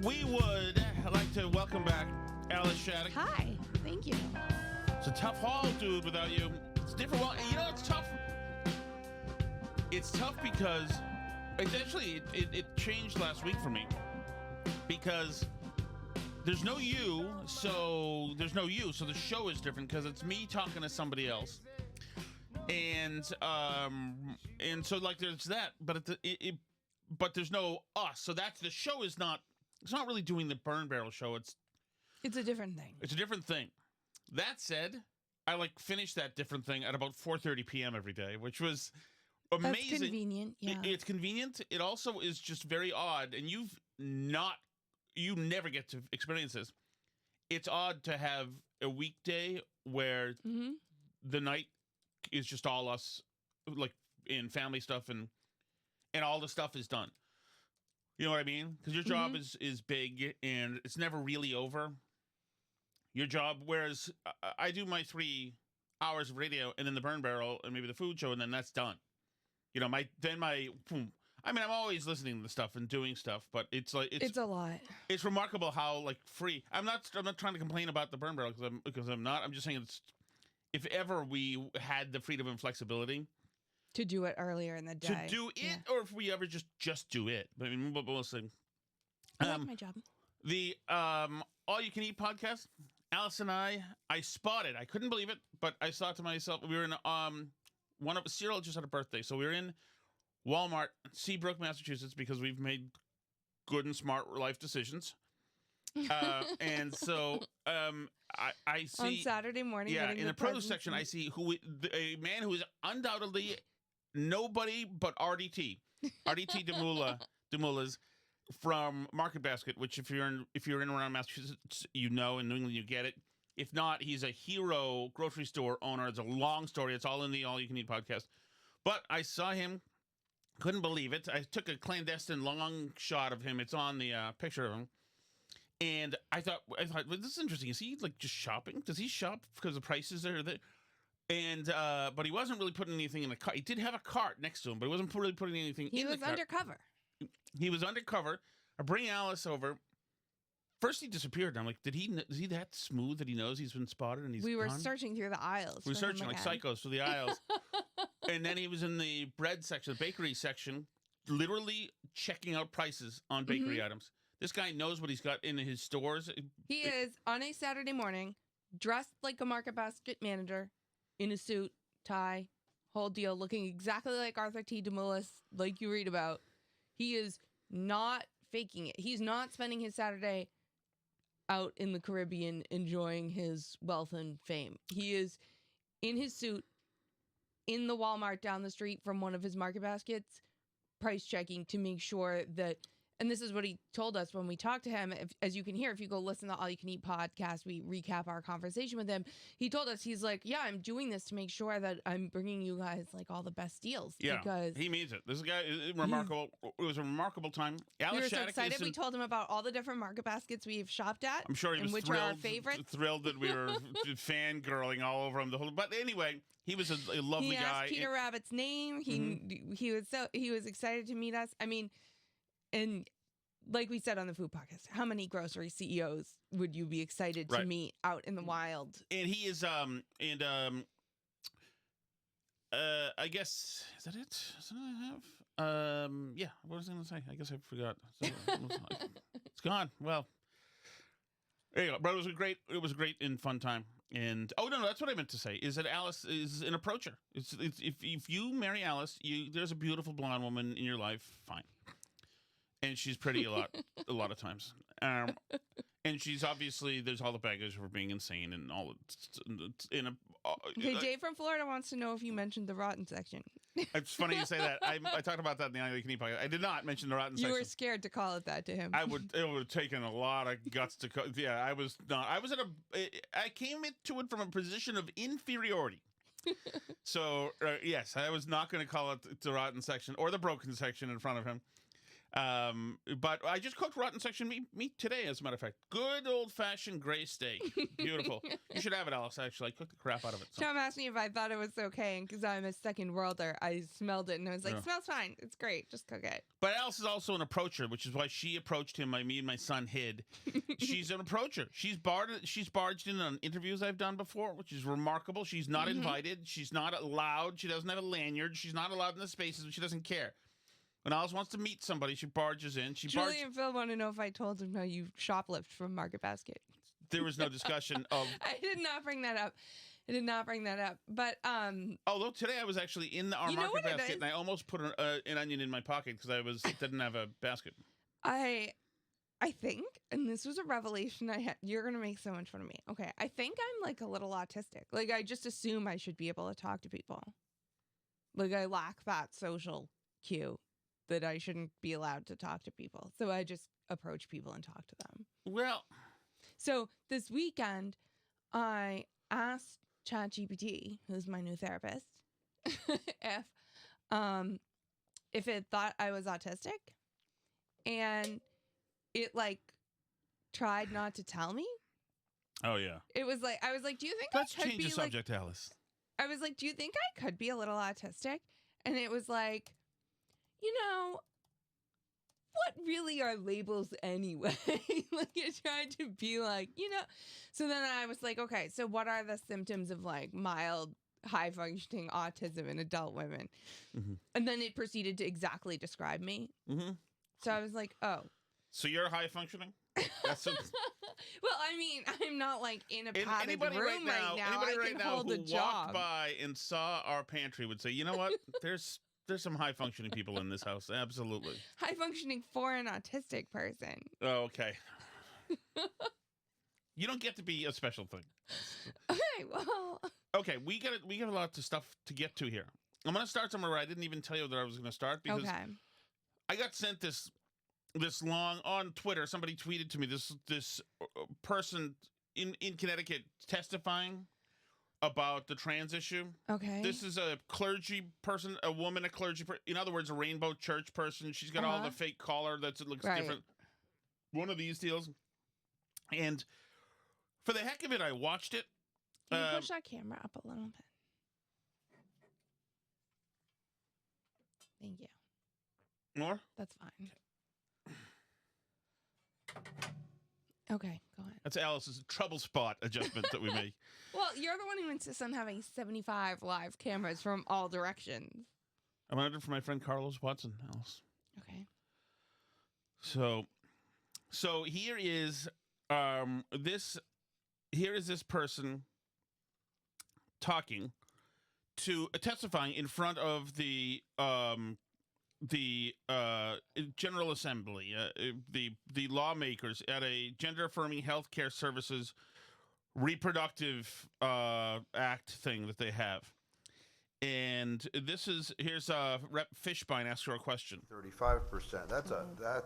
We would like to welcome back Alice Shattuck. Hi, thank you. It's a tough haul, dude, without you. It's different. Well, you know, it's tough. It's tough because it changed last week for me because there's no you, so the show is different because it's me talking to somebody else. And so like there's that, but but there's no us. So that's the show is not. It's not really doing the Burn Barrel show. It's a different thing. It's a different thing. That said, I finish that different thing at about 4:30 p.m. every day, which was amazing. That's convenient. Yeah, it's convenient. It also is just very odd, and you never get to experience this. It's odd to have a weekday where the night is just all us, like in family stuff, and all the stuff is done. You know what I mean? Because your job is big, and it's never really over. Your job, whereas I do my 3 hours of radio, and then the Burn Barrel, and maybe the food show, and then that's done. You know, I'm always listening to the stuff and doing stuff, but it's a lot. It's remarkable how free. I'm not trying to complain about the Burn Barrel because I'm not. I'm just saying if ever we had the freedom and flexibility to do it earlier in the day. To do it, or if we ever just do it. I mean, we'll see. I like my job. The All You Can Eat podcast, Alice and I spotted. I couldn't believe it, but I thought to myself, we were in Cyril just had a birthday, so we were in Walmart, Seabrook, Massachusetts, because we've made good and smart life decisions. And so I see on Saturday morning. In the produce section, I see a man who is undoubtedly nobody but RDT Demula's from Market Basket, which if you're in and around Massachusetts, you know, in New England you get it. If not, he's a hero grocery store owner. It's a long story. It's all in the All You Can Eat podcast. But I saw him, couldn't believe it. I took a clandestine long shot of him. It's on the picture of him. And I thought, well, this is interesting. Is he just shopping? Does he shop because the prices are there? And but he wasn't really putting anything in the cart. He did have a cart next to him, but he wasn't really putting anything in the cart. He was undercover. He was undercover. I bring Alice over. First he disappeared. And I'm like, is he that smooth that he knows he's been spotted and he's We were gone? searching through the aisles. We were searching like psychos through the aisles. And then he was in the bread section, the bakery section, literally checking out prices on bakery items. This guy knows what he's got in his stores. He is, on a Saturday morning, dressed like a Market Basket manager, in a suit, tie, whole deal, looking exactly like Arthur T. DeMullis, like you read about. He is not faking it. He's not spending his Saturday out in the Caribbean enjoying his wealth and fame. He is in his suit, in the Walmart down the street from one of his Market Baskets, price checking to make sure that... And this is what he told us when we talked to him. As you can hear, if you go listen to All You Can Eat podcast, we recap our conversation with him. He told us, he's like, yeah, I'm doing this to make sure that I'm bringing you guys all the best deals. Yeah, because he means it. This guy is remarkable. It was a remarkable time. We were so excited. We told him about all the different Market Baskets we've shopped at. I'm sure he was which thrilled, are our favorites. Thrilled that we were fangirling all over him. But anyway, he was a lovely he guy. Asked Peter Rabbit's name. He was excited to meet us. I mean, and like we said on the food podcast, how many grocery CEOs would you be excited to meet out in the wild? And he is I guess is that it? Is that what I have? Yeah, what was I gonna say? I guess I forgot. So, it's gone. Well, there you go. But it was a great and fun time. And no, that's what I meant to say. Is that Alice is an approacher. It's if you marry Alice, there's a beautiful blonde woman in your life. Fine. And she's pretty a lot of times. And she's obviously, there's all the baggage for being insane and all. Hey, Dave from Florida wants to know if you mentioned the rotten section. It's funny you say that. I talked about that in the All You Can Eat podcast. I did not mention the rotten section. You were scared to call it that to him. It would have taken a lot of guts to. Yeah, I was not. I came to it from a position of inferiority. So yes, I was not going to call it the rotten section or the broken section in front of him. But I just cooked rotten section meat today, as a matter of fact. Good old-fashioned gray steak. Beautiful. You should have it, Alice, actually. I cooked the crap out of it. So. Tom asked me if I thought it was okay, and because I'm a second worlder, I smelled it, and I was like, smells fine. It's great. Just cook it. But Alice is also an approacher, which is why she approached him. Me and my son hid. She's an approacher. She's barged in on interviews I've done before, which is remarkable. She's not invited. She's not allowed. She doesn't have a lanyard. She's not allowed in the spaces. She doesn't care. When Alice wants to meet somebody, she barges in. Julie and Phil want to know if I told them how you shoplift from Market Basket. There was no discussion of... I did not bring that up. But, although today I was actually in our Market Basket, and I almost put an onion in my pocket because I didn't have a basket. I think, and this was a revelation I had... You're going to make so much fun of me. Okay, I think I'm, like, a little autistic. Like, I just assume I should be able to talk to people. Like, I lack that social cue that I shouldn't be allowed to talk to people. So I just approach people and talk to them. Well. So this weekend, I asked ChatGPT, who's my new therapist, if it thought I was autistic. And it, like, tried not to tell me. Oh, yeah. It was like, I was like, do you think Let's I could change be the subject, like, Alice. I was like, do you think I could be a little autistic? And it was like, you know, what really are labels anyway? Like, it tried to be like, you know. So then I was like, okay, so what are the symptoms of, like, mild high-functioning autism in adult women? And then it proceeded to exactly describe me. So I was like, oh. So you're high-functioning? Well, I mean, I'm not, like, in a padded room right now. Anybody I can hold a job. Walked by and saw our pantry would say, you know what? There's some high-functioning people in this house. Absolutely. High-functioning for an autistic person. Oh, okay. You don't get to be a special thing. Okay, well. Okay, we got a lot of stuff to get to here. I'm going to start somewhere where I didn't even tell you that I was going to start because I got sent this long on Twitter. Somebody tweeted to me this person in Connecticut testifying about the trans issue. Okay. This is a clergy person, a woman, a clergy person. In other words, a rainbow church person. She's got all the fake collar that looks different. One of these deals. And for the heck of it, I watched it. Can you push that camera up a little bit? Thank you. More? That's fine. Okay, go ahead. That's Alice's trouble spot adjustment that we make. Well, you're the one who insists on having 75 live cameras from all directions. I wanted it for my friend Carlos Watson, Alice. Okay. So here is this person testifying in front of the General Assembly, the lawmakers at a gender-affirming healthcare services reproductive act thing that they have. And here's Rep. Fishbein asks her a question. 35%. That's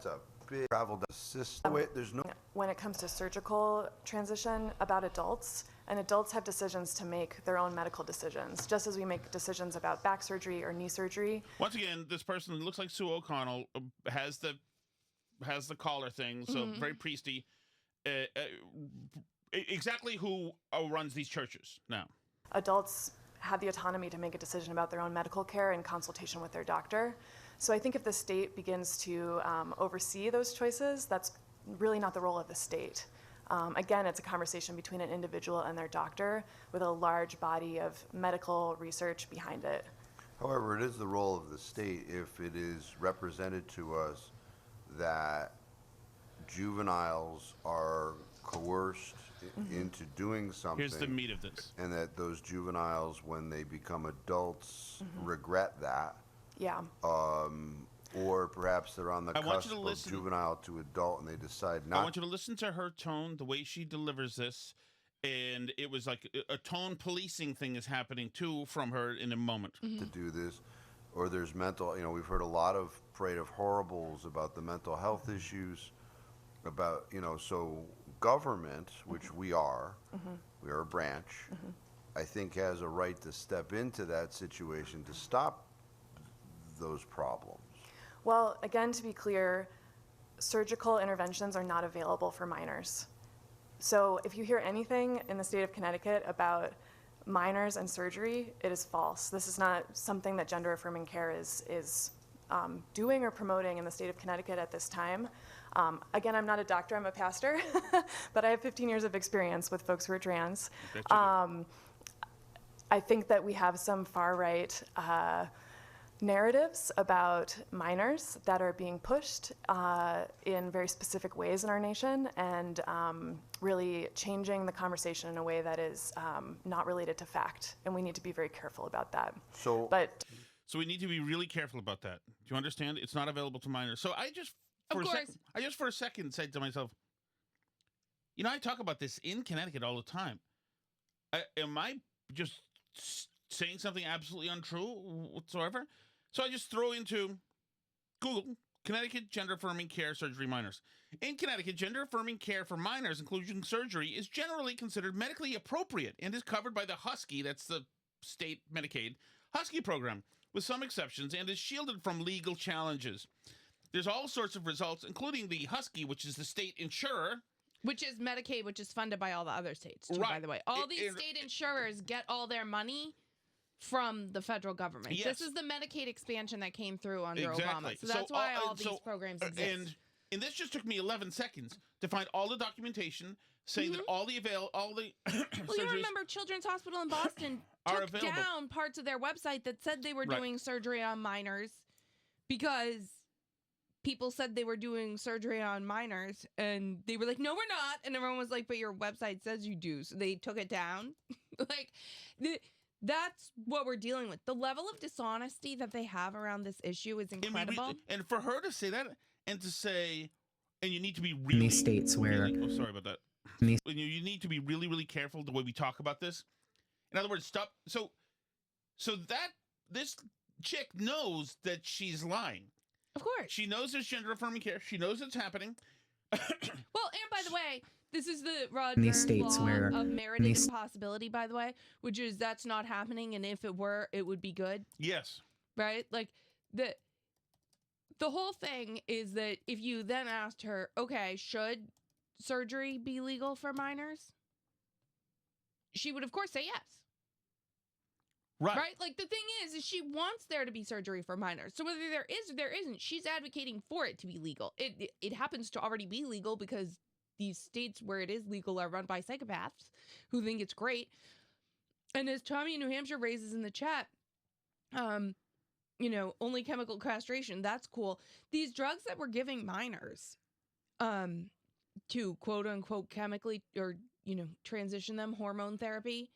a big travel system. There's no. When it comes to surgical transition, about adults, and adults have decisions to make their own medical decisions, just as we make decisions about back surgery or knee surgery. Once again, this person looks like Sue O'Connell, has the collar thing, so very priesty. Exactly who runs these churches now? Adults have the autonomy to make a decision about their own medical care in consultation with their doctor. So I think if the state begins to oversee those choices, that's really not the role of the state. Again, it's a conversation between an individual and their doctor with a large body of medical research behind it. However, it is the role of the state if it is represented to us that juveniles are coerced into doing something. Here's the meat of this. And that those juveniles, when they become adults, regret that. Yeah. Or perhaps they're on the cusp of juvenile to adult and they decide not. I want you to listen to her tone, the way she delivers this. And it was like a tone policing thing is happening too from her in a moment. To do this. Or there's mental, we've heard a lot of parade of horribles about the mental health issues, about, so government, which we are a branch, I think has a right to step into that situation to stop those problems. Well, again, to be clear, surgical interventions are not available for minors. So if you hear anything in the state of Connecticut about minors and surgery, it is false. This is not something that gender affirming care is doing or promoting in the state of Connecticut at this time. Again, I'm not a doctor, I'm a pastor, but I have 15 years of experience with folks who are trans. I think that we have some far-right narratives about minors that are being pushed in very specific ways in our nation, and really changing the conversation in a way that is not related to fact, and we need to be very careful about that. So we need to be really careful about that. Do you understand? It's not available to minors. So I just for a second said to myself, I talk about this in Connecticut all the time. Am I just saying something absolutely untrue whatsoever? So I just throw into Google, Connecticut gender affirming care surgery minors. In Connecticut, gender affirming care for minors, including surgery, is generally considered medically appropriate and is covered by the Husky, that's the state Medicaid, Husky program, with some exceptions, and is shielded from legal challenges. There's all sorts of results, including the Husky, which is the state insurer. Which is Medicaid, which is funded by all the other states, too, right. By the way. All these state insurers get all their money from the federal government. Yes. This is the Medicaid expansion that came through under Exactly. Obama. So that's why all these programs exist. And this just took me 11 seconds to find all the documentation saying that all the well, you remember Children's Hospital in Boston took down parts of their website that said they were doing surgery on minors because people said they were doing surgery on minors, and they were like, no, we're not. And everyone was like, but your website says you do. So they took it down. That's what we're dealing with. The level of dishonesty that they have around this issue is incredible. And for her to say that, and to say, and you need to be really... In these states where... oh, sorry about that. You need to be really, really careful the way we talk about this. In other words, stop. So that this chick knows that she's lying. Of course. She knows there's gender affirming care. She knows it's happening. Well, and by the way, this is the Rod in these Burns states law where of merited impossibility, by the way, which is that's not happening, and if it were, it would be good. Yes. Right? Like, the whole thing is that if you then asked her, okay, should surgery be legal for minors? She would, of course, say yes. Right? Like, the thing is she wants there to be surgery for minors. So whether there is or there isn't, she's advocating for it to be legal. It happens to already be legal because these states where it is legal are run by psychopaths who think it's great. And as Tommy in New Hampshire raises in the chat, only chemical castration, that's cool. These drugs that we're giving minors to quote unquote chemically or, transition them, hormone therapy,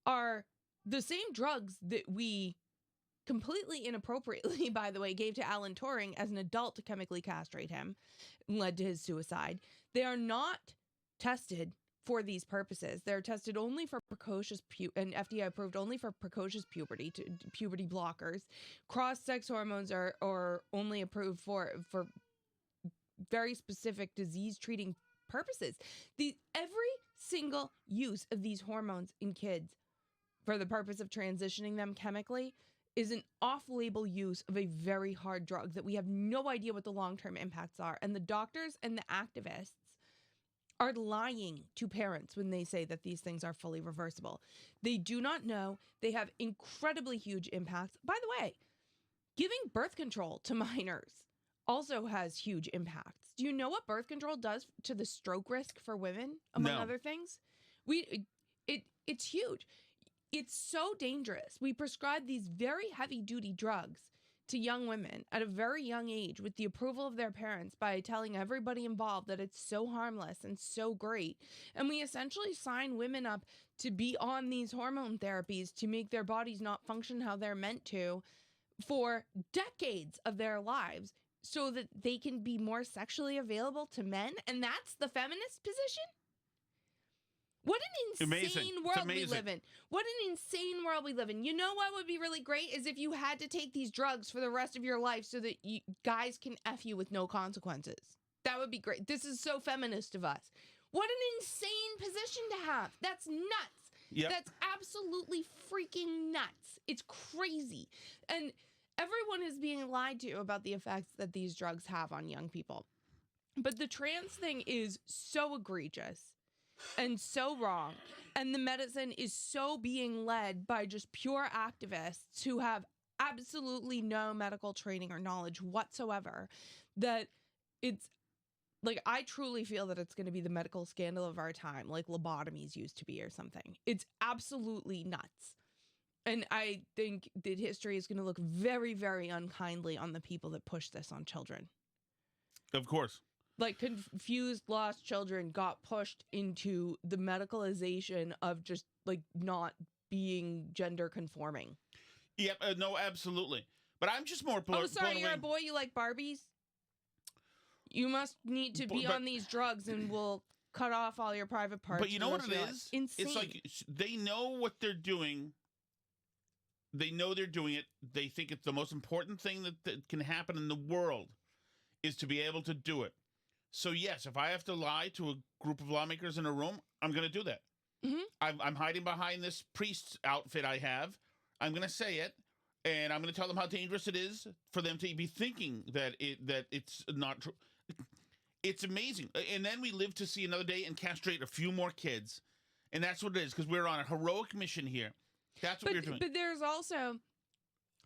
are the same drugs that we completely inappropriately, by the way, gave to Alan Turing as an adult to chemically castrate him, led to his suicide. They are not tested for these purposes. They're tested only for precocious and FDA approved only for precocious puberty, to puberty blockers. Cross-sex hormones are only approved for very specific disease-treating purposes. Every single use of these hormones in kids for the purpose of transitioning them chemically is an off-label use of a very hard drug that we have no idea what the long-term impacts are. And the doctors and the activists are lying to parents when they say that these things are fully reversible. They do not know. They have incredibly huge impacts. By the way, giving birth control to minors also has huge impacts. Do you know what birth control does to the stroke risk for women, among other things? It's huge. It's so dangerous. We prescribe these very heavy-duty drugs to young women at a very young age with the approval of their parents by telling everybody involved that it's so harmless and so great. And we essentially sign women up to be on these hormone therapies to make their bodies not function how they're meant to for decades of their lives so that they can be more sexually available to men. And that's the feminist position? What an insane world we live in. What an insane world we live in. You know what would be really great is if you had to take these drugs for the rest of your life so that guys can F you with no consequences. That would be great. This is so feminist of us. What an insane position to have. That's nuts. Yep. That's absolutely freaking nuts. It's crazy. And everyone is being lied to about the effects that these drugs have on young people. But the trans thing is so egregious and so wrong. And the medicine is so being led by just pure activists who have absolutely no medical training or knowledge whatsoever, that it's like, I truly feel that it's going to be the medical scandal of our time, like lobotomies used to be or something. It's absolutely nuts. And I think that history is going to look very, very unkindly on the people that push this on children. Of course. Like, confused, lost children got pushed into the medicalization of just, like, not being gender conforming. Yep, no, absolutely. But I'm just more Oh, sorry, you're a boy, you like Barbies? You must need to be on these drugs and we'll cut off all your private parts. But you know what it is? Insane. It's like they know what they're doing. They know they're doing it. They think it's the most important thing that can happen in the world is to be able to do it. So, yes, if I have to lie to a group of lawmakers in a room, I'm going to do that. Mm-hmm. I'm hiding behind this priest's outfit I have. I'm going to say it, and I'm going to tell them how dangerous it is for them to be thinking that it's not true. It's amazing. And then we live to see another day and castrate a few more kids. And that's what it is, because we're on a heroic mission here. That's what we're doing. But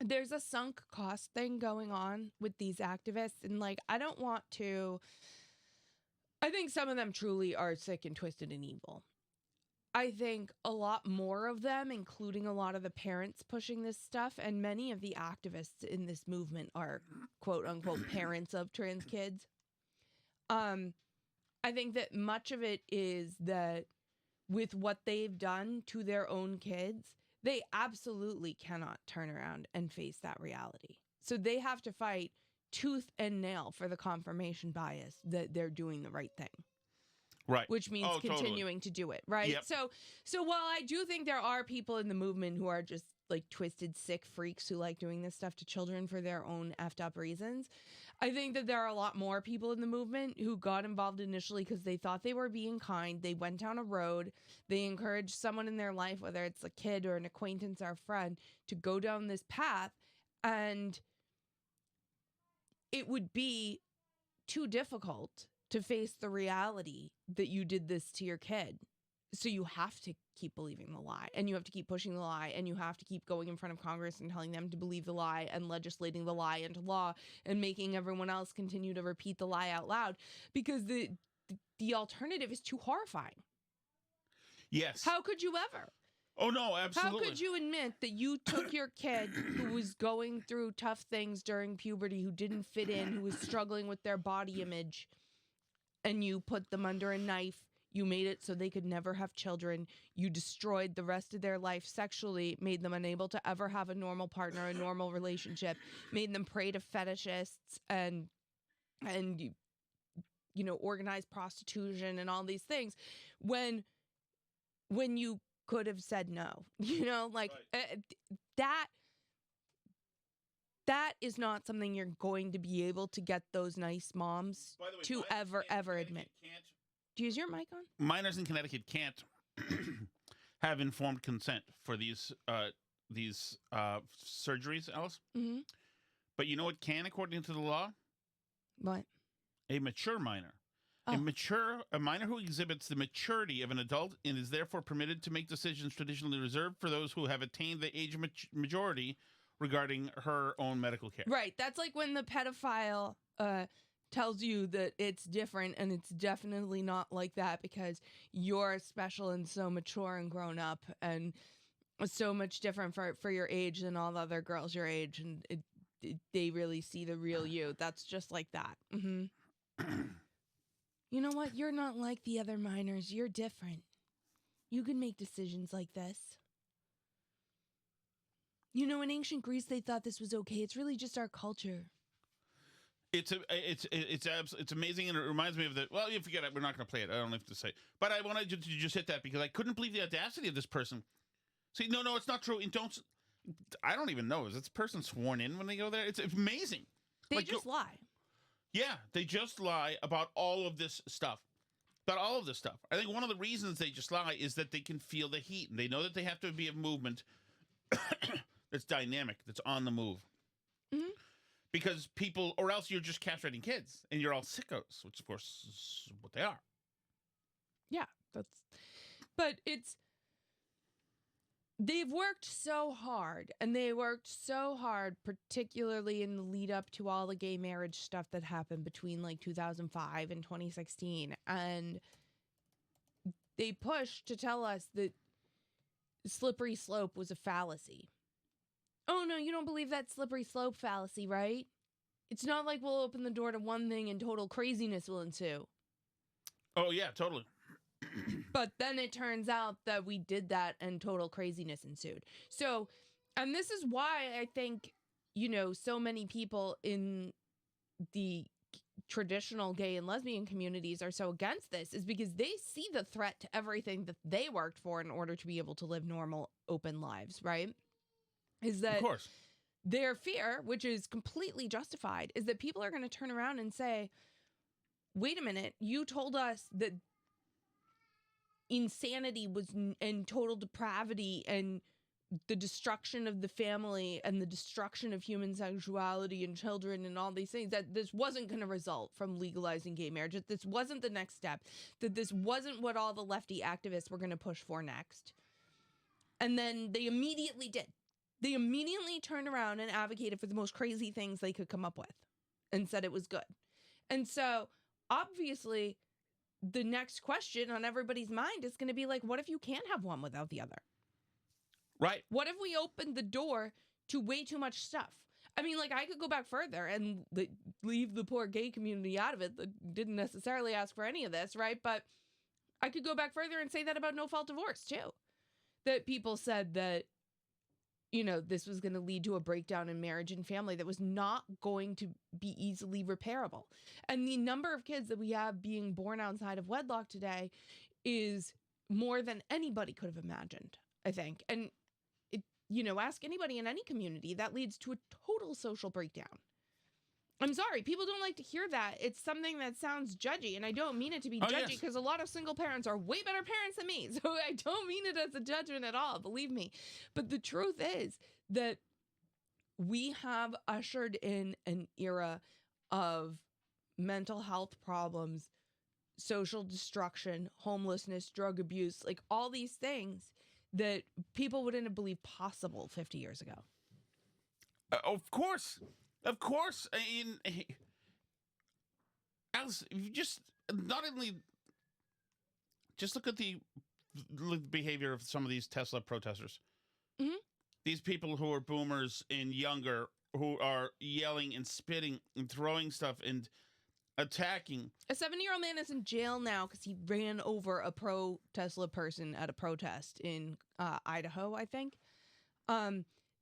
there's a sunk cost thing going on with these activists. And, like, I think some of them truly are sick and twisted and evil. I think a lot more of them, including a lot of the parents pushing this stuff, and many of the activists in this movement are quote unquote parents of trans kids. I think that much of it is that with what they've done to their own kids, they absolutely cannot turn around and face that reality. So they have to fight tooth and nail for the confirmation bias that they're doing the right thing. Right. Which means continuing to do it, right? Yep. So while I do think there are people in the movement who are just like twisted, sick freaks who like doing this stuff to children for their own effed up reasons, I think that there are a lot more people in the movement who got involved initially because they thought they were being kind. They went down a road. They encouraged someone in their life, whether it's a kid or an acquaintance or a friend, to go down this path. And it would be too difficult to face the reality that you did this to your kid. So you have to keep believing the lie, and you have to keep pushing the lie, and you have to keep going in front of Congress and telling them to believe the lie and legislating the lie into law and making everyone else continue to repeat the lie out loud, because the alternative is too horrifying. Yes. How could you ever? Oh, no, absolutely. How could you admit that you took your kid who was going through tough things during puberty, who didn't fit in, who was struggling with their body image, and you put them under a knife? You made it so they could never have children. You destroyed the rest of their life sexually, made them unable to ever have a normal partner, a normal relationship, made them prey to fetishists and you know, organized prostitution and all these things when you could have said no. You know, like that is not something you're going to be able to get those nice moms to ever admit. Do you use your mic on? Minors in Connecticut can't have informed consent for these surgeries, Alice. Mm-hmm. But you know what can, according to the law? What? A mature minor. Oh. A minor who exhibits the maturity of an adult and is therefore permitted to make decisions traditionally reserved for those who have attained the age of majority regarding her own medical care. Right. That's like when the pedophile tells you that it's different, and it's definitely not like that because you're special and so mature and grown up and so much different for your age than all the other girls your age, and they really see the real you. That's just like that. Mm-hmm. You know what? You're not like the other minors. You're different. You can make decisions like this. You know, in ancient Greece, they thought this was okay. It's really just our culture. It's amazing, and it reminds me of the. Well, you forget it. We're not going to play it. I don't have to say. But I wanted to just hit that because I couldn't believe the audacity of this person. See, no, it's not true. And don't. I don't even know. Is this person sworn in when they go there? It's amazing. They just lie. Yeah, they just lie about all of this stuff. I think one of the reasons they just lie is that they can feel the heat, and they know that they have to be a movement that's dynamic, that's on the move. Mhm. Because people, or else you're just castrating kids and you're all sickos, which of course is what they are. Yeah, but they've worked so hard, and they worked so hard, particularly in the lead up to all the gay marriage stuff that happened between like 2005 and 2016. And they pushed to tell us that slippery slope was a fallacy. Oh, no, you don't believe that slippery slope fallacy, right? It's not like we'll open the door to one thing and total craziness will ensue. Oh, yeah, totally. But then it turns out that we did that and total craziness ensued. So, and this is why I think, so many people in the traditional gay and lesbian communities are so against this, is because they see the threat to everything that they worked for in order to be able to live normal, open lives, right? Is that Of course. their fear, which is completely justified, is that people are going to turn around and say, wait a minute, you told us that insanity was and total depravity and the destruction of the family and the destruction of human sexuality and children and all these things, that this wasn't going to result from legalizing gay marriage, that this wasn't the next step, that this wasn't what all the lefty activists were going to push for next. And then they immediately did. They immediately turned around and advocated for the most crazy things they could come up with and said it was good. And so obviously the next question on everybody's mind is going to be like, what if you can't have one without the other? Right. What if we opened the door to way too much stuff? I mean, like, I could go back further and leave the poor gay community out of it that didn't necessarily ask for any of this, right? But I could go back further and say that about no-fault divorce, too. That people said that, this was going to lead to a breakdown in marriage and family that was not going to be easily repairable. And the number of kids that we have being born outside of wedlock today is more than anybody could have imagined, I think. And, ask anybody in any community, that leads to a total social breakdown. I'm sorry, people don't like to hear that. It's something that sounds judgy, and I don't mean it to be judgy, because a lot of single parents are way better parents than me. So I don't mean it as a judgment at all, believe me. But the truth is that we have ushered in an era of mental health problems, social destruction, homelessness, drug abuse, like all these things that people wouldn't have believed possible 50 years ago. Of course. Of course. I mean, Alice, you just not only just look at the behavior of some of these Tesla protesters. Mm-hmm. These people who are boomers and younger, who are yelling and spitting and throwing stuff and attacking. A 70-year-old man is in jail now because he ran over a pro-Tesla person at a protest in Idaho, I think.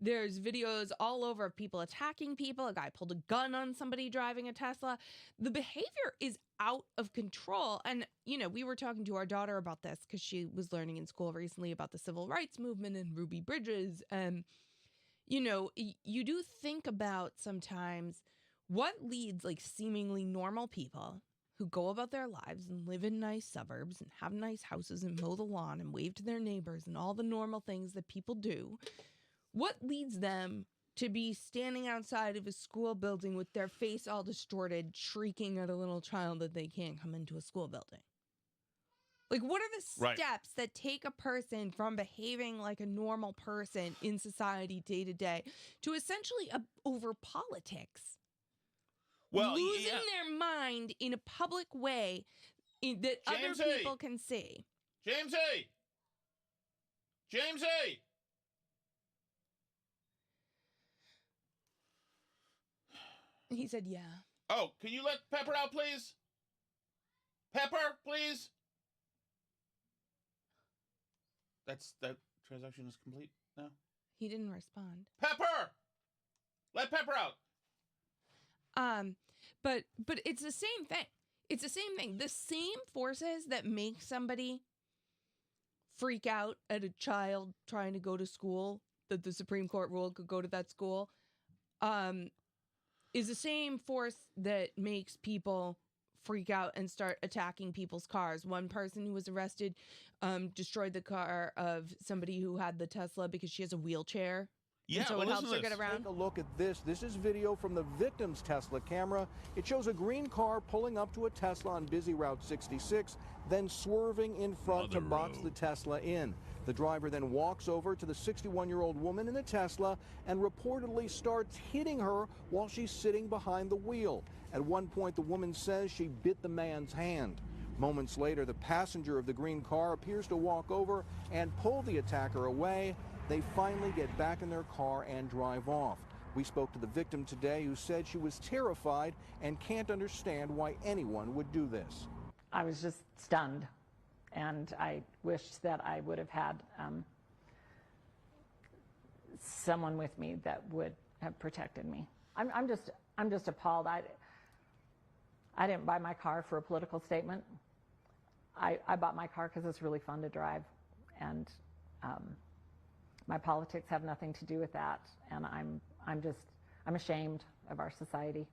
There's videos all over of people attacking people. A guy pulled a gun on somebody driving a Tesla. The behavior is out of control. And, we were talking to our daughter about this because she was learning in school recently about the civil rights movement and Ruby Bridges. And, you do think about sometimes what leads like seemingly normal people who go about their lives and live in nice suburbs and have nice houses and mow the lawn and wave to their neighbors and all the normal things that people do. What leads them to be standing outside of a school building with their face all distorted, shrieking at a little child that they can't come into a school building? Like, what are the steps that take a person from behaving like a normal person in society day to day to essentially over politics? Well, losing their mind in a public way that other people can see. Jamesy! He said, yeah. Oh, can you let Pepper out, please? Pepper, please? That transaction is complete now? He didn't respond. Pepper! Let Pepper out! But it's the same thing. It's the same thing. The same forces that make somebody freak out at a child trying to go to school, that the Supreme Court ruled could go to that school, is the same force that makes people freak out and start attacking people's cars. One person who was arrested destroyed the car of somebody who had the Tesla because she has a wheelchair Yeah, and so well, it helps listen her to get this. around. Take a look at this. This is video from the victim's Tesla camera. It shows a green car pulling up to a Tesla on busy Route 66, then swerving in front to box the Tesla in. The driver then walks over to the 61-year-old woman in the Tesla and reportedly starts hitting her while she's sitting behind the wheel. At one point, the woman says she bit the man's hand. Moments later, the passenger of the green car appears to walk over and pull the attacker away. They finally get back in their car and drive off. We spoke to the victim today, who said she was terrified and can't understand why anyone would do this. I was just stunned, and I wished that I would have had someone with me that would have protected me. I'm just appalled. I didn't buy my car for a political statement. I bought my car because it's really fun to drive, and my politics have nothing to do with that. And I'm ashamed of our society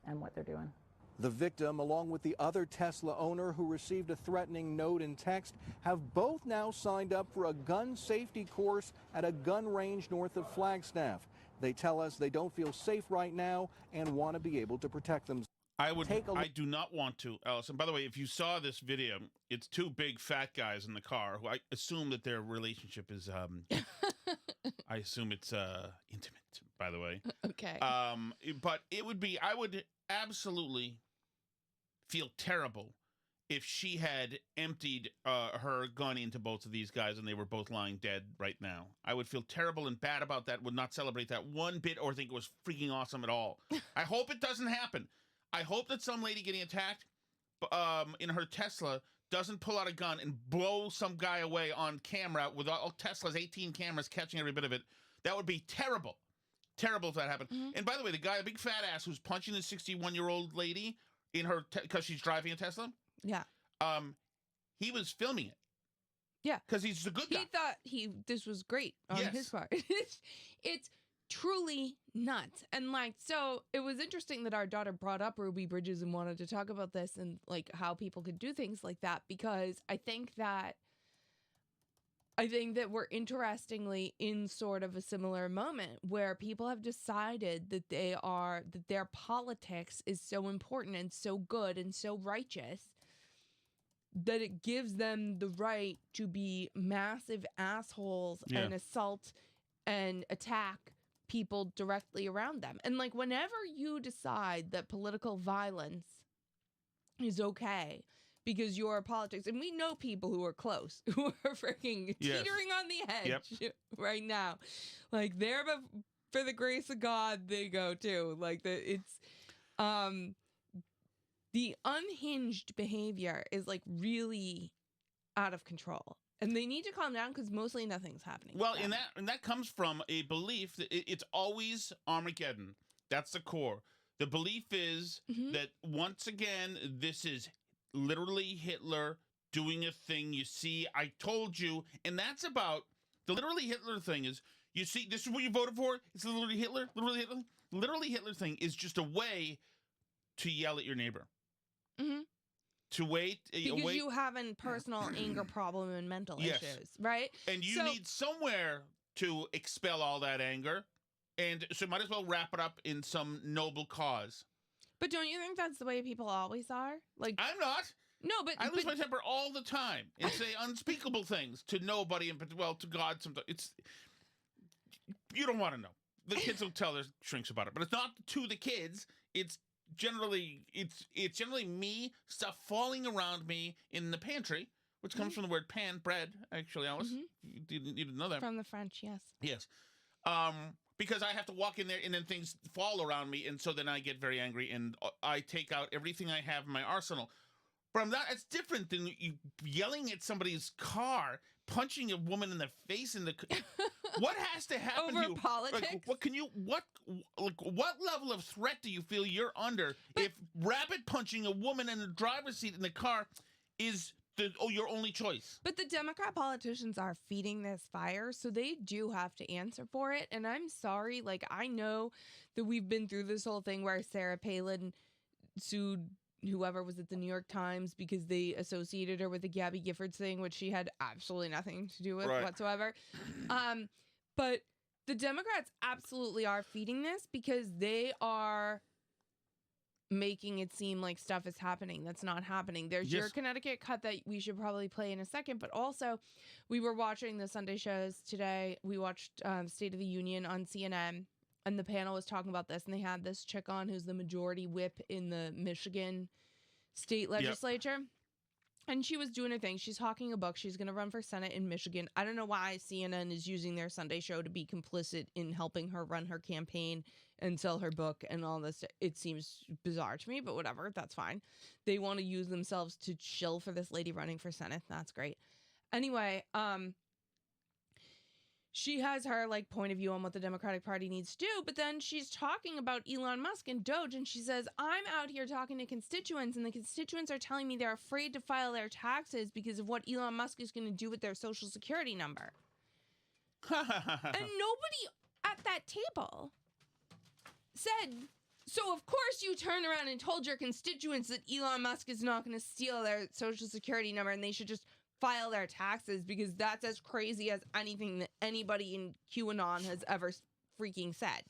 and what they're doing. The victim, along with the other Tesla owner who received a threatening note and text, have both now signed up for a gun safety course at a gun range north of Flagstaff. They tell us they don't feel safe right now and want to be able to protect themselves. I do not want to, Allison. By the way, if you saw this video, it's two big fat guys in the car who I assume that their relationship is, I assume it's intimate, by the way. Okay. But I would absolutely feel terrible if she had emptied her gun into both of these guys and they were both lying dead right now. I would feel terrible and bad about that, would not celebrate that one bit or think it was freaking awesome at all. I hope it doesn't happen. I hope that some lady getting attacked in her Tesla doesn't pull out a gun and blow some guy away on camera with all Tesla's 18 cameras catching every bit of it. That would be terrible. Terrible if that happened. And by the way, the guy, a big fat ass who's punching the 61-year-old lady in her, because she's driving a Tesla. Yeah. He was filming it. Yeah. Because he's a good guy. He thought this was great on his part. It's truly nuts. And like, so it was interesting that our daughter brought up Ruby Bridges and wanted to talk about this and like how people could do things like that, because I think that we're interestingly in sort of a similar moment where people have decided that their politics is so important and so good and so righteous that it gives them the right to be massive assholes and assault and attack people directly around them. And like, whenever you decide that political violence is okay because your politics, and we know people who are close, who are freaking teetering on the edge right now, like they're for the grace of God they go too. Like the unhinged behavior is like really out of control. And they need to calm down because mostly nothing's happening. Well, and that comes from a belief that it's always Armageddon. That's the core. The belief is that, once again, this is literally Hitler doing a thing. You see, I told you. And that's about the literally Hitler thing is, you see, this is what you voted for. It's literally Hitler. Literally Hitler. Literally Hitler thing is just a way to yell at your neighbor. To wait. Because you have a personal anger problem and mental issues, right? And you need somewhere to expel all that anger. And so might as well wrap it up in some noble cause. But don't you think that's the way people always are? Like, I'm not. No, but I lose my temper all the time and say unspeakable things to nobody, and well, to God. Sometimes you don't want to know. The kids will tell their shrinks about it, but it's not to the kids. It's generally me, stuff falling around me in the pantry, which comes from the word pan, bread. Actually, Alice, you didn't know that. From the French, yes. Yes. Because I have to walk in there and then things fall around me, and so then I get very angry and I take out everything I have in my arsenal. But I'm not. It's different than you yelling at somebody's car, punching a woman in the face in the. What has to happen over to you? politics? Like, what level of threat do you feel you're under if rabbit punching a woman in the driver's seat in the car is your only choice? But the Democrat politicians are feeding this fire, so they do have to answer for it. And I'm sorry, like, I know that we've been through this whole thing where Sarah Palin sued whoever was at the New York Times because they associated her with the Gabby Giffords thing, which she had absolutely nothing to do with whatsoever. But The Democrats absolutely are feeding this because they are making it seem like stuff is happening that's not happening. There's your Connecticut cut that we should probably play in a second, but also we were watching the Sunday shows today. We watched State of the Union on CNN, and the panel was talking about this, and they had this chick on who's the majority whip in the Michigan state legislature. Yep. And she was doing her thing. She's hawking a book. She's going to run for Senate in Michigan. I don't know why CNN is using their Sunday show to be complicit in helping her run her campaign and sell her book and all this. It seems bizarre to me, but whatever. That's fine. They want to use themselves to shill for this lady running for Senate. That's great. Anyway, she has her like point of view on what the Democratic Party needs to do, but then she's talking about Elon Musk and Doge, and she says, I'm out here talking to constituents, and the constituents are telling me they're afraid to file their taxes because of what Elon Musk is going to do with their social security number. And nobody at that table said, so of course you turn around and told your constituents that Elon Musk is not going to steal their social security number and they should just file their taxes because that's as crazy as anything that anybody in QAnon has ever freaking said.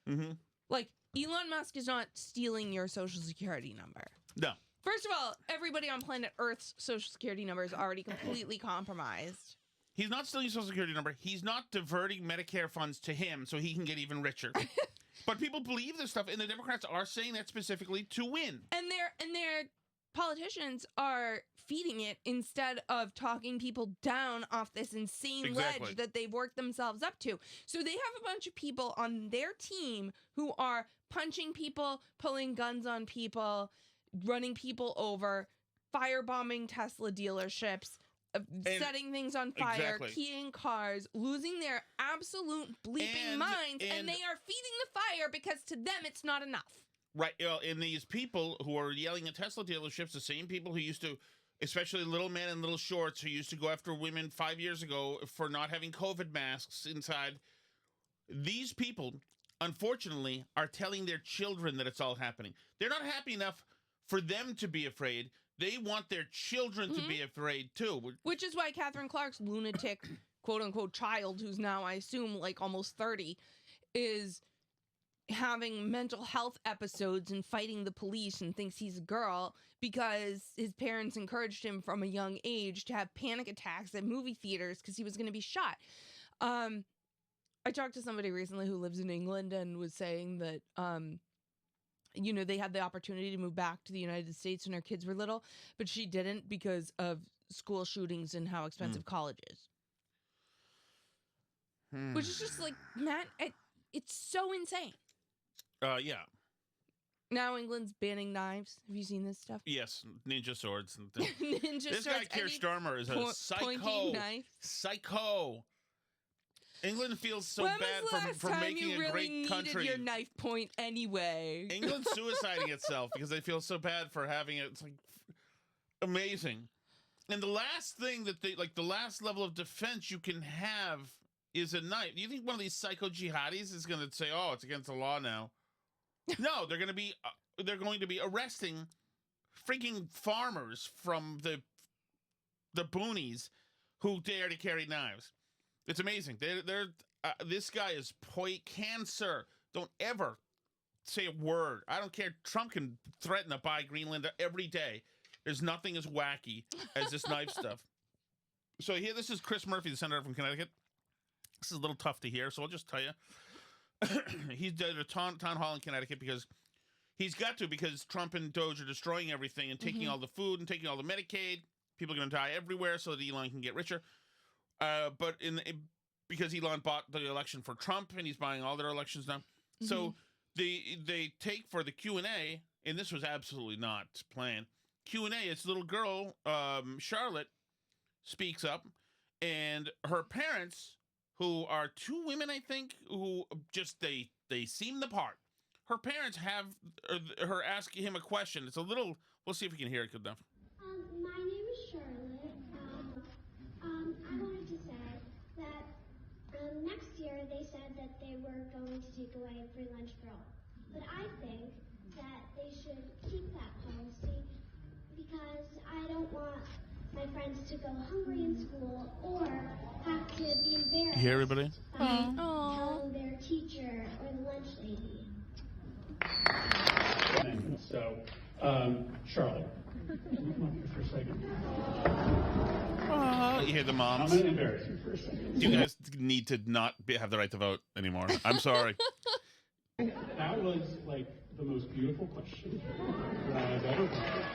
Mm-hmm. Like, Elon Musk is not stealing your social security number. No. First of all, everybody on planet Earth's social security number is already completely compromised. He's not stealing your social security number. He's not diverting Medicare funds to him so he can get even richer. But people believe this stuff, and the Democrats are saying that specifically to win. And their politicians are feeding it instead of talking people down off this insane ledge that they've worked themselves up to. So they have a bunch of people on their team who are punching people, pulling guns on people, running people over, firebombing Tesla dealerships, setting things on fire, keying cars, losing their absolute bleeping minds, and they are feeding the fire because to them it's not enough. Right, and these people who are yelling at Tesla dealerships, the same people who used to, especially little men in little shorts, who used to go after women 5 years ago for not having COVID masks inside, these people, unfortunately, are telling their children that it's all happening. They're not happy enough for them to be afraid. They want their children to be afraid, too. Which is why Catherine Clark's lunatic, quote-unquote, child, who's now, I assume, like almost 30, is having mental health episodes and fighting the police and thinks he's a girl because his parents encouraged him from a young age to have panic attacks at movie theaters because he was going to be shot. I talked to somebody recently who lives in England and was saying that, you know, they had the opportunity to move back to the United States when her kids were little, but she didn't because of school shootings and how expensive college is. Which is just like, man, it's so insane. Yeah. Now England's banning knives. Have you seen this stuff? Yes, ninja swords. And This guy, Keir Starmer, is a psycho. Psycho. England feels so bad for making a great country. When was the last time you really needed your knife point anyway? England's suiciding itself because they feel so bad for having it. It's like amazing. And the last thing that they, like the last level of defense you can have is a knife. Do you think one of these psycho jihadis is going to say, oh, it's against the law now? No, they're going to be arresting freaking farmers from the boonies who dare to carry knives. It's amazing. This guy is cancer. Don't ever say a word. I don't care. Trump can threaten to buy Greenland every day. There's nothing as wacky as this knife stuff. So here, this is Chris Murphy, the senator from Connecticut. This is a little tough to hear, so I'll just tell you. He did a town hall in Connecticut because he's got to, because Trump and Doge are destroying everything and taking all the food and taking all the Medicaid. People are going to die everywhere so that Elon can get richer. But because Elon bought the election for Trump and he's buying all their elections now. So they take for the Q&A, and this was absolutely not planned. Q&A, it's little girl, Charlotte, speaks up, and her parents, who are two women, I think, who just, they seem the part. Her parents have her asking him a question. It's a little, we'll see if we can hear it good enough. My name is Charlotte. I wanted to say that next year they said that they were going to take away free lunch for all. But I think that they should keep that policy because I don't want my friends to go hungry in school or have to be embarrassed You hear everybody? by telling their teacher or the lunch lady. So, Charlotte, come on here for a second. You hear the moms? I'm going to embarrass you for a second. You guys need to not have the right to vote anymore. I'm sorry. That was like the most beautiful question that I've ever heard.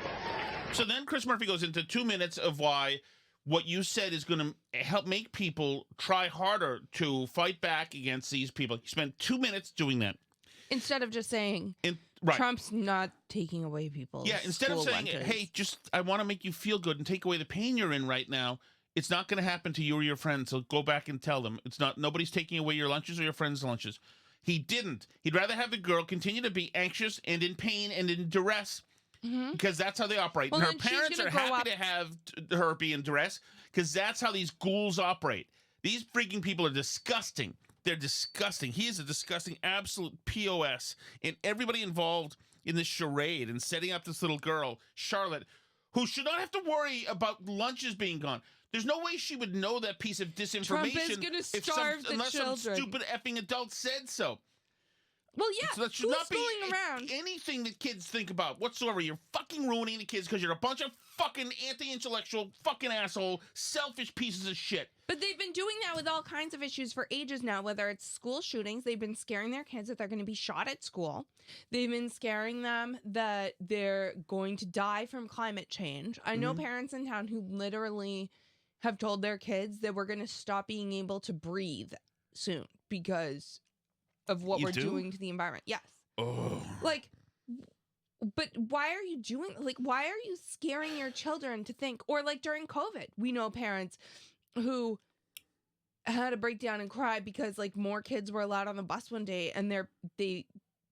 So then Chris Murphy goes into 2 minutes of why what you said is going to help make people try harder to fight back against these people. He spent 2 minutes doing that. Instead of just saying, Right. Trump's not taking away people's Yeah, instead of saying, lunches. hey, I want to make you feel good and take away the pain you're in right now. It's not going to happen to you or your friends, so go back and tell them. Nobody's taking away your lunches or your friends' lunches. He didn't. He'd rather have the girl continue to be anxious and in pain and in duress because that's how they operate. Well, and her then she's parents gonna are grow happy to have her be in duress because that's how these ghouls operate. These freaking people are disgusting. They're disgusting. He is a disgusting absolute POS. And everybody involved in this charade and setting up this little girl, Charlotte, who should not have to worry about lunches being gone. There's no way she would know that piece of disinformation Trump is gonna starve the unless children. some stupid effing adult said so. Well, yeah, So that should who's not be fooling around? anything that kids think about whatsoever. You're fucking ruining the kids because you're a bunch of fucking anti-intellectual, fucking asshole, selfish pieces of shit. But they've been doing that with all kinds of issues for ages now, whether it's school shootings. They've been scaring their kids that they're going to be shot at school. They've been scaring them that they're going to die from climate change. I know parents in town who literally have told their kids that we're going to stop being able to breathe soon because of what You we're do? doing to the environment. Yes. Oh. Like, but why are you doing, like, why are you scaring your children to think, or like during COVID, we know parents who had a breakdown and cried because like more kids were allowed on the bus one day and they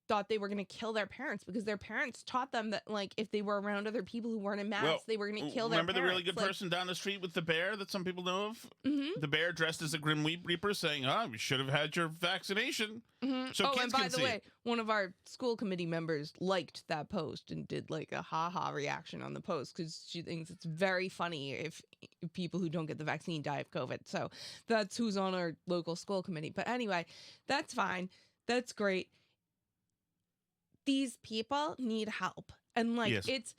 thought they were going to kill their parents because their parents taught them that like if they were around other people who weren't in masks, they were going to kill their Remember parents. the really good person down the street with the bear that some people know of? Mm-hmm. The bear dressed as a Grim Reaper saying, you should have had your vaccination. Mm-hmm. So kids and by can the see way, it. one of our school committee members liked that post and did like a ha-ha reaction on the post because she thinks it's very funny if people who don't get the vaccine die of COVID. So that's who's on our local school committee. But anyway, that's fine. That's great. These people need help. And like Yes. it's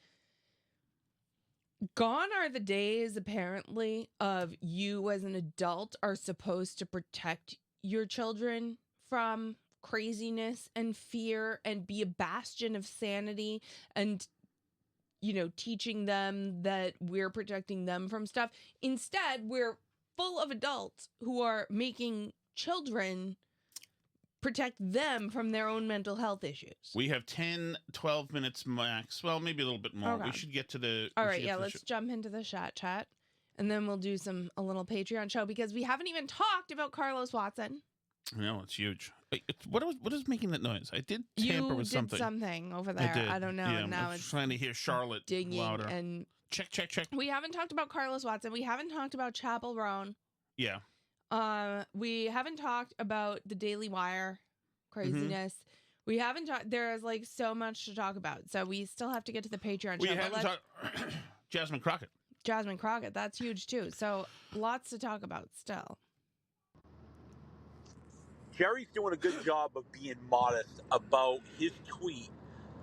gone are the days apparently of you as an adult are supposed to protect your children from craziness and fear and be a bastion of sanity and teaching them that we're protecting them from stuff. Instead, we're full of adults who are making children protect them from their own mental health issues. We have 10, 12 minutes max. Well, maybe a little bit more. Okay. We should get to the... All we right, should get yeah, to the let's jump into the chat, and then we'll do a little Patreon show because we haven't even talked about Carlos Watson. No, it's huge. What is making that noise? I did tamper You with did something. something over there. I did. I don't know. Yeah, and now I'm it's trying to hear Charlotte dinging louder. and Check. we haven't talked about Carlos Watson. We haven't talked about Chapel Roan. Yeah. We haven't talked about the Daily Wire craziness. We haven't talked. There is like so much to talk about. So we still have to get to the Patreon We show. but haven't talked... Jasmine Crockett. Jasmine Crockett. That's huge too. So lots to talk about still. Jerry's doing a good job of being modest about his tweet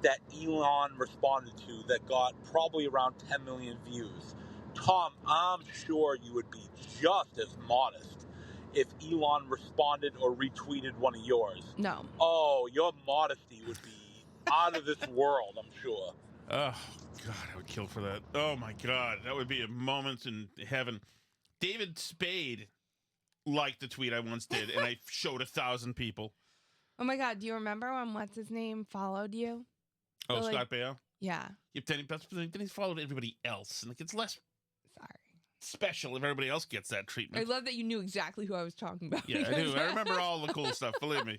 that Elon responded to that got probably around 10 million views. Tom, I'm sure you would be just as modest if Elon responded or retweeted one of yours. No. Oh, your modesty would be out of this world, I'm sure. Oh, God, I would kill for that. Oh, my God. That would be a moment in heaven. David Spade liked the tweet I once did, and I showed 1,000 people. Oh my God. Do you remember when what's his name followed you? Oh, So, Scott Baio? Yeah. Yep, then he followed everybody else. And it's less Sorry. special if everybody else gets that I treatment. love that you knew exactly who I was talking about. Yeah, I do. I remember all the cool stuff, believe me.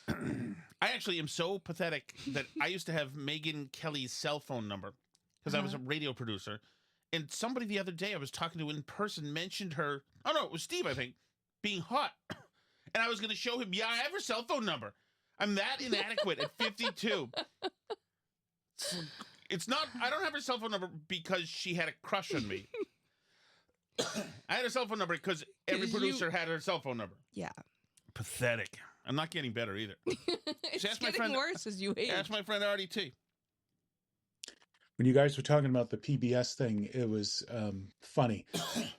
I actually am so pathetic that I used to have Megyn Kelly's cell phone number because I was a radio producer. And somebody the other day I was talking to in person mentioned her, oh no, it was Steve, I think, being hot. And I was going to show him, yeah, I have her cell phone number. I'm that inadequate at 52. It's not. I don't have her cell phone number because she had a crush on me. I had her cell phone number because every producer had her cell phone number. Yeah. Pathetic. I'm not getting better either. It's getting worse as you age. Ask my friend RDT. When you guys were talking about the PBS thing, it was funny.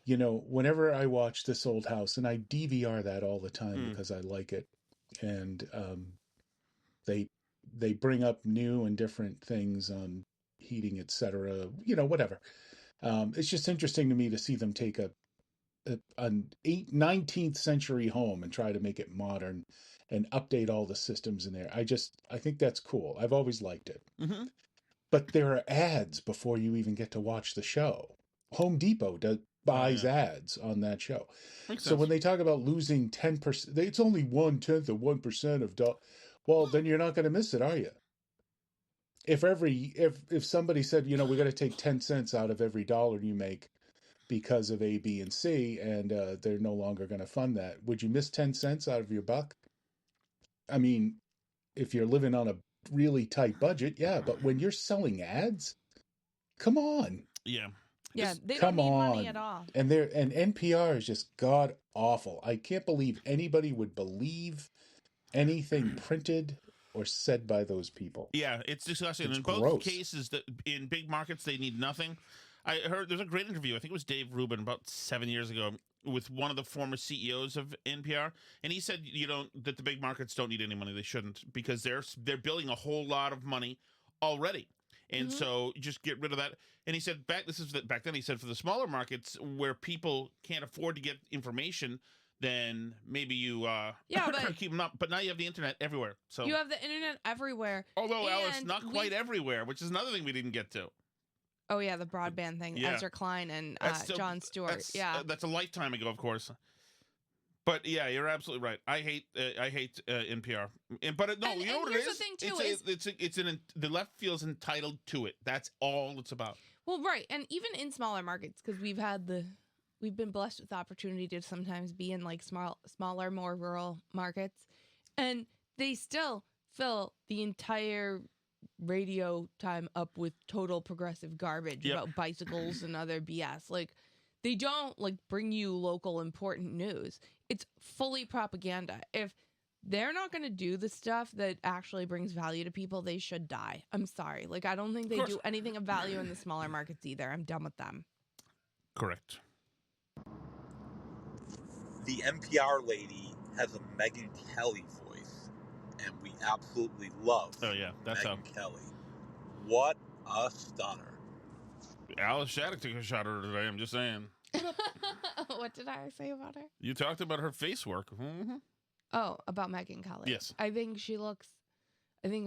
You know, whenever I watch This Old House, and I DVR that all the time because I like it, and they bring up new and different things on heating, etc. You know, whatever. It's just interesting to me to see them take an 19th century home and try to make it modern and update all the systems in there. I think that's cool. I've always liked it. Mm-hmm. But there are ads before you even get to watch the show. Home Depot buys ads on that show. Makes so sense. when they talk about losing 10%, it's only 1/10 of 1% of well, then you're not going to miss it, are you? If somebody said, you know, we got to take 10 cents out of every dollar you make because of A, B, and C, and they're no longer going to fund that, would you miss 10 cents out of your buck? I mean, if you're living on a really tight budget, yeah, but when you're selling ads, come on. Yeah, they don't need money at all. And NPR is just god awful. I can't believe anybody would believe anything printed or said by those people. Yeah, it's disgusting. It's in both gross. cases, that in big markets they need nothing. I heard there's a great interview. I think it was Dave Rubin about 7 years ago with one of the former CEOs of NPR, and he said that the big markets don't need any money. They shouldn't, because they're building a whole lot of money already, and so just get rid of that. And he said back then he said for the smaller markets where people can't afford to get information, then maybe you but keep them up. But now you have the internet everywhere. So you have the internet everywhere. Although Alice, and not quite everywhere, which is another thing we didn't get to. Oh yeah, the broadband thing. Yeah. Ezra Klein and Jon Stewart. That's a lifetime ago, of course. But yeah, you're absolutely right. I hate NPR. But no, you know what it is? Here's the thing too the left feels entitled to it. That's all it's about. Well, right, and even in smaller markets, because we've been blessed with the opportunity to sometimes be in like smaller, more rural markets, and they still fill the entire radio time up with total progressive garbage about bicycles and other BS. Like, they don't like bring you local important news. It's fully propaganda. If they're not going to do the stuff that actually brings value to people, they should die. I'm sorry. Like, I don't think they do anything of value in the smaller markets either. I'm done with them. Correct. The NPR lady has a Megyn Kelly voice, and we absolutely love Megyn Kelly. What a stunner. Alice Shattuck took a shot at her today, I'm just saying. What did I say about her? You talked about her face work. Mm-hmm. Oh, about Megyn Kelly. Yes. I think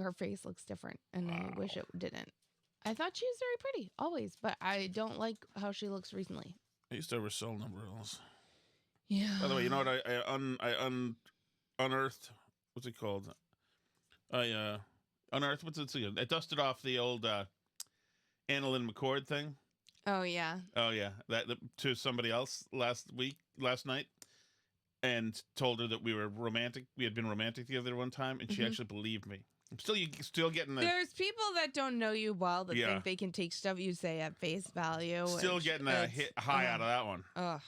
her face looks different, and I wish it didn't. I thought she was very pretty, always, but I don't like how she looks recently. I used to have her cell number. Yeah. By the way, you know what? I unearthed. What's it called? I unearthed. What's it? I dusted off the old Annalyn McCord thing. Oh yeah. Oh yeah. That to somebody else last night, and told her that we were romantic. We had been romantic together one time, and she actually believed me. I'm still getting the. There's people that don't know you well that think they can take stuff you say at face value. Still getting a hit high out of that one. Ugh.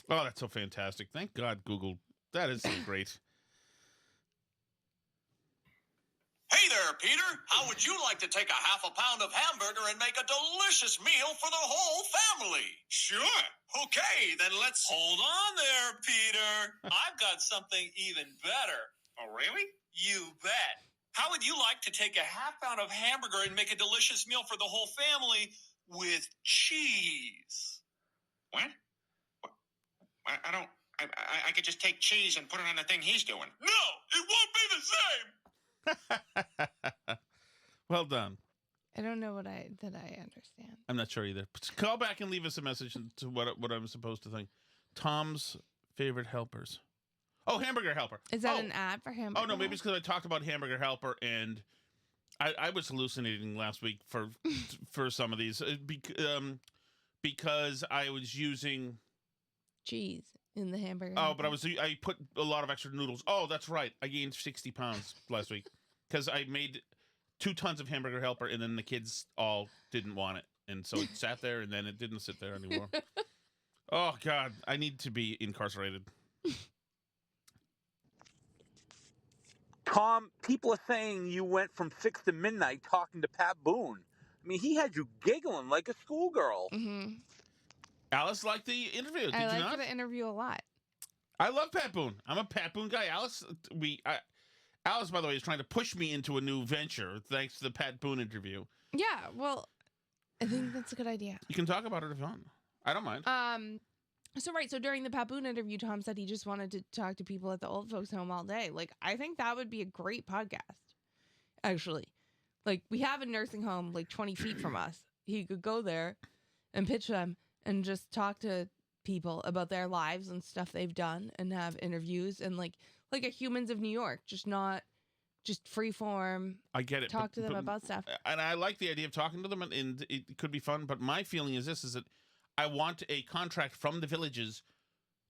Oh, that's so fantastic. Thank God Google. That is so great. Hey there, Peter. How would you like to take a half a pound of hamburger and make a delicious meal for the whole family? Sure. Okay, then let's... Hold on there, Peter. I've got something even better. Oh, really? You bet. How would you like to take a half pound of hamburger and make a delicious meal for the whole family with cheese? What? I could just take cheese and put it on the thing he's doing. No, it won't be the same. Well done. I don't know that I understand. I'm not sure either. Call back and leave us a message to what I'm supposed to think. Tom's favorite helpers. Oh, Hamburger Helper. Is that an ad for Hamburger? Oh no, maybe it's because I talked about Hamburger Helper, and I was hallucinating last week for some of these because I was using cheese in the hamburger. Oh, but I put a lot of extra noodles. Oh, that's right. I gained 60 pounds last week because I made 2 tons of Hamburger Helper, and then the kids all didn't want it. And so it sat there, and then it didn't sit there anymore. Oh, God. I need to be incarcerated. Tom, people are saying you went from 6 to midnight talking to Pat Boone. I mean, he had you giggling like a schoolgirl. Mm-hmm. Alice liked the interview. Did I you liked not? the interview a lot. I love Pat Boone. I'm a Pat Boone guy. Alice, by the way, is trying to push me into a new venture thanks to the Pat Boone interview. Yeah, well, I think that's a good idea. You can talk about it if you want. I don't mind. So during the Pat Boone interview, Tom said he just wanted to talk to people at the old folks home all day. Like, I think that would be a great podcast, actually. Like, we have a nursing home like 20 feet from us. He could go there and pitch them and just talk to people about their lives and stuff they've done and have interviews and like a Humans of New York, just free form. I get it. Talk to them about stuff. And I like the idea of talking to them, and it could be fun. But my feeling is this: is that I want a contract from the villages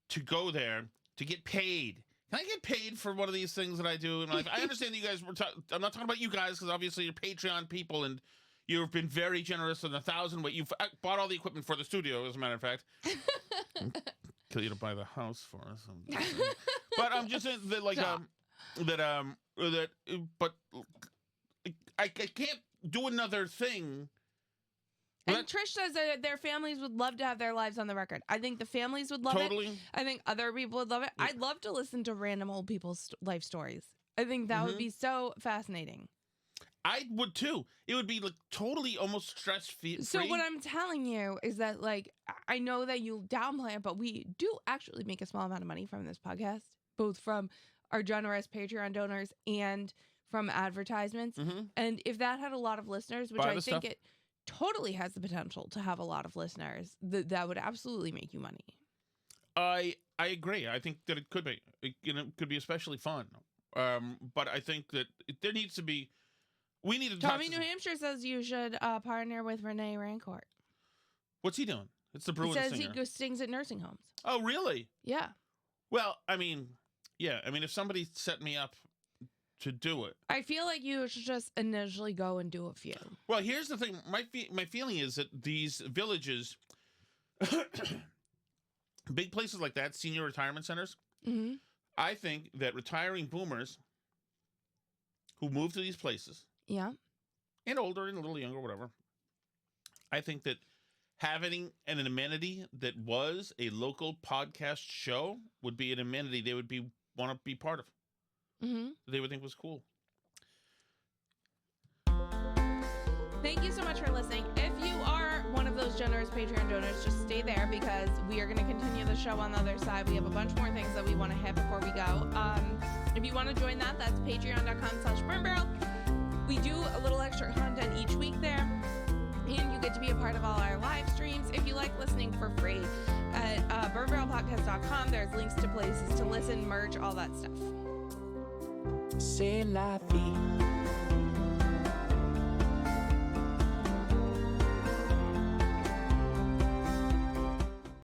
to go there to get paid. Can I get paid for one of these things that I do in my life? I understand that you guys were. I'm not talking about you guys because obviously you're Patreon people and you've been very generous in 1,000. But you've bought all the equipment for the studio, as a matter of fact. Kill you to buy the house for us. But I'm just saying that, like, but I can't do another thing. And Trish says that their families would love to have their lives on the record. I think the families would love it. I think other people would love it. Yeah. I'd love to listen to random old people's life stories. I think that would be so fascinating. I would too. It would be like totally almost stress-free. So what I'm telling you is that, like, I know that you downplay it, but we do actually make a small amount of money from this podcast, both from our generous Patreon donors and from advertisements. And if that had a lot of listeners, which I think it totally has the potential to have a lot of listeners, that would absolutely make you money. I agree. I think that it could be. It could be especially fun. But I think that there needs to be. We need to. Tommy, New Hampshire says you should partner with Renee Rancourt. What's he doing? It's the Bruins singer. He says he sings at nursing homes. Oh, really? Yeah. Well, I mean, yeah. I mean, if somebody set me up to do it, I feel like you should just initially go and do a few. Well, here's the thing. My feeling is that these villages, big places like that, senior retirement centers. I think that retiring boomers who move to these places. Yeah. And older and a little younger, whatever. I think that having an amenity that was a local podcast show would be an amenity they would want to be part of. They would think was cool. Thank you so much for listening. If you are one of those generous Patreon donors, just stay there because we are going to continue the show on the other side. We have a bunch more things that we want to hit before we go. If you want to join that's patreon.com/burnbarrel. We do a little extra content each week there, and you get to be a part of all our live streams if you like listening for free. At burnbarrelpodcast.com, there's links to places to listen, merch, all that stuff. C'est la vie.